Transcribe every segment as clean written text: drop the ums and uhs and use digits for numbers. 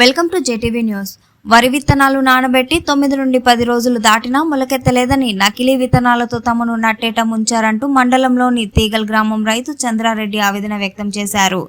Welcome to JTV news. వరి విత్తనాలు నానబెట్టి 9 నుండి 10 రోజులు దాటినా మొలకెత్తలేదని నకిలీ విత్తనాలతో తమను నట్టేట ముంచారంటూ మండలంలోని తీగల్ గ్రామం రైతు చంద్రారెడ్డి ఆవేదన వ్యక్తం చేశారు.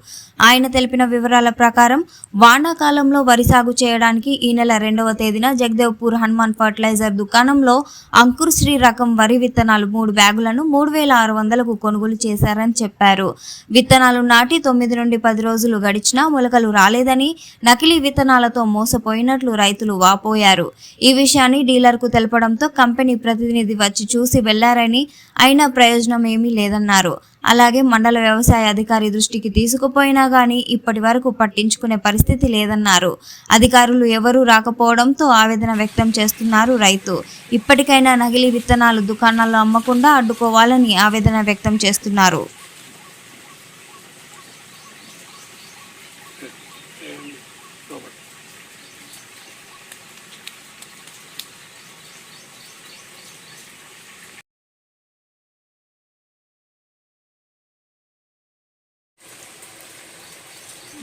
ఆయన తెలిపిన వివరాల ప్రకారం వానాకాలంలో వరి సాగు చేయడానికి ఈ నెల 2వ తేదీన జగదేవ్పూర్ హనుమాన్ ఫర్టిలైజర్ దుకాణంలో అంకుర్ శ్రీ రకం వరి విత్తనాలు 3 బ్యాగులను 3600కు కొనుగోలు చేశారని చెప్పారు. విత్తనాలు నాటి 9 నుండి 10 రోజులు గడిచినా మొలకలు రాలేదని, నకిలీ విత్తనాలతో మోసపోయినట్లు రైతులు వాపోయారు. ఈ విషయాన్ని డీలర్కు తెలపడంతో కంపెనీ ప్రతినిధి వచ్చి చూసి వెళ్లారని, అయినా ప్రయోజనం ఏమీ లేదన్నారు. అలాగే మండల వ్యవసాయ అధికారి దృష్టికి తీసుకుపోయినా గానీ ఇప్పటి వరకు పట్టించుకునే పరిస్థితి లేదన్నారు. అధికారులు ఎవరూ రాకపోవడంతో ఆవేదన వ్యక్తం చేస్తున్నారు రైతు. ఇప్పటికైనా నకిలీ విత్తనాలు దుకాణాల్లో అమ్మకుండా అడ్డుకోవాలని ఆవేదన వ్యక్తం చేస్తున్నారు.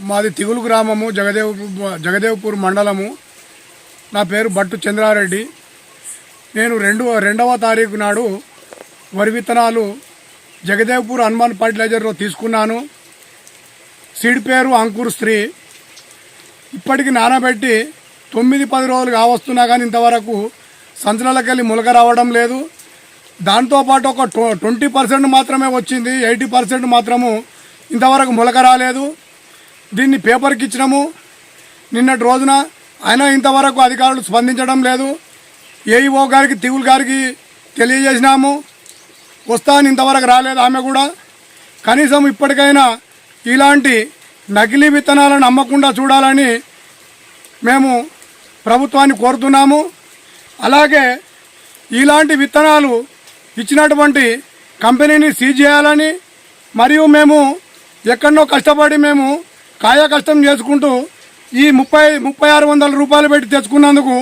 మాది తిగులు గ్రామము, జగదేవ్పూర్ మండలము. నా పేరు బట్టు చంద్రారెడ్డి. నేను 2వ తారీఖు నాడు వరి విత్తనాలు జగదేవ్పూర్ హనుమాన్ ఫర్టిలైజర్లో తీసుకున్నాను. సీడ్ పేరు అంకుర్ శ్రీ. ఇప్పటికి నానబెట్టి 9-10 రోజులు కావస్తున్నా కానీ ఇంతవరకు సంచులకి వెళ్ళి మొలక రావడం లేదు. దాంతోపాటు ఒక 20% మాత్రమే వచ్చింది, 80% మాత్రము ఇంతవరకు మొలక రాలేదు. దీన్ని పేపర్కి ఇచ్చినాము నిన్నటి రోజున, అయినా ఇంతవరకు అధికారులు స్పందించడం లేదు. ఏఈఓ గారికి, తిగులు గారికి తెలియజేసినాము, వస్తా అని ఇంతవరకు రాలేదు ఆమె కూడా. కనీసం ఇప్పటికైనా ఇలాంటి నకిలీ విత్తనాలను అమ్మకుండా చూడాలని మేము ప్రభుత్వాన్ని కోరుతున్నాము. అలాగే ఇలాంటి విత్తనాలు ఇచ్చినటువంటి కంపెనీని సీజ్ చేయాలని, మరియు మేము ఎక్కడో కష్టపడి మేము కాయ కష్టం చేసుకుంటూ ఈ 3600 రూపాయలు పెట్టి తెచ్చుకున్నందుకు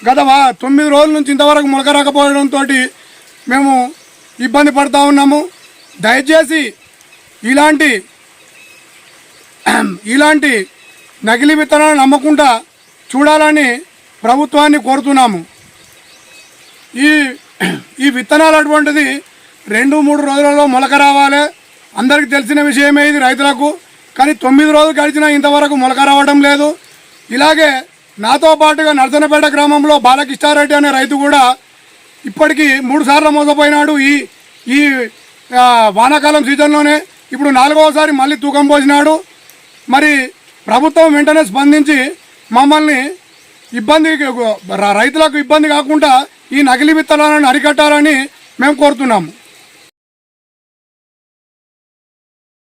గత 9 రోజుల నుంచి ఇంతవరకు మొలక రాకపోవడంతో మేము ఇబ్బంది పడుతూ ఉన్నాము. దయచేసి ఇలాంటి నకిలీ విత్తనాలను నమ్మకుండా చూడాలని ప్రభుత్వాన్ని కోరుతున్నాము. ఈ విత్తనాలు అటువంటిది 2-3 రోజులలో మొలక రావాలి. అందరికీ తెలిసిన విషయమే ఇది రైతులకు. కానీ 9 రోజులు గడిచినా ఇంతవరకు మొలక రావడం లేదు. ఇలాగే నాతో పాటుగా నర్సనపేట గ్రామంలో బాలకృష్ణారెడ్డి అనే రైతు కూడా ఇప్పటికీ 3 సార్లు మోసపోయినాడు. ఈ వానాకాలం సీజన్లోనే ఇప్పుడు 4వసారి మళ్ళీ తూకం పోసినాడు. మరి ప్రభుత్వం వెంటనే స్పందించి మమ్మల్ని రైతులకు ఇబ్బంది కాకుండా ఈ నకిలీ విత్తనాలను అరికట్టాలని మేము కోరుతున్నాము.